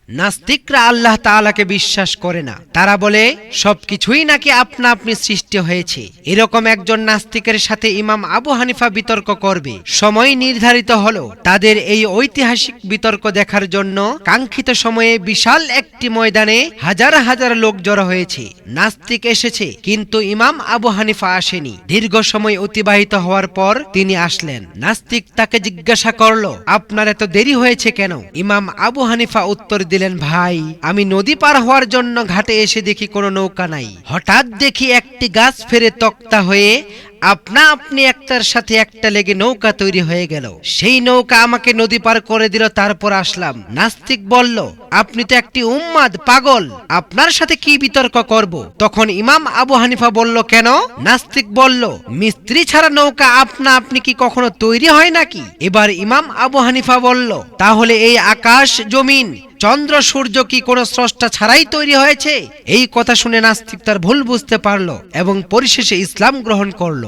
নাস্তিকরা আল্লাহ তাআলাকে বিশ্বাস করে না। তারা বলে সবকিছুই নাকি আপনা আপনি সৃষ্টি হয়েছে। এরকম একজন নাস্তিকের সাথে ইমাম আবু হানিফা বিতর্ক করবে। সময় নির্ধারিত হলো। তাদের এই ঐতিহাসিক বিতর্ক দেখার জন্য কাঙ্ক্ষিত সময়ে বিশাল একটি ময়দানে হাজার হাজার লোক জড়ো হয়েছে। নাস্তিক এসেছে, কিন্তু ইমাম আবু হানিফা আসেনি। দীর্ঘ সময় অতিবাহিত হওয়ার পর তিনি আসলেন। নাস্তিক তাকে জিজ্ঞাসা করল, আপনার এত দেরি হয়েছে কেন? ইমাম আবু হানিফা উত্তর দিলেন, ভাই, আমি নদী পার হওয়ার জন্য ঘাটে এসে দেখি কোনো নৌকা নাই। হঠাৎ দেখি একটি গাছ ফেরে তক্তা হয়ে আপনা আপনি একটার সাথে একটা লেগে নৌকা তৈরি হয়ে গেল। সেই নৌকা আমাকে নদী পার করে দিল, তারপর আসলাম। নাস্তিক বলল, আপনি তো একটি উম্মাদ, পাগল, আপনার সাথে কি বিতর্ক করব? তখন ইমাম আবু হানিফা বলল, কেন? নাস্তিক বলল, মিস্ত্রি ছাড়া নৌকা আপনা আপনি কি কখনো তৈরি হয় নাকি? এবার ইমাম আবু হানিফা বলল, তাহলে এই আকাশ, জমিন, চন্দ্র, সূর্য কি কোনো স্রষ্টা ছাড়াই তৈরি হয়েছে? এই কথা শুনে নাস্তিক তার ভুল বুঝতে পারল এবং পরিশেষে ইসলাম গ্রহণ করল।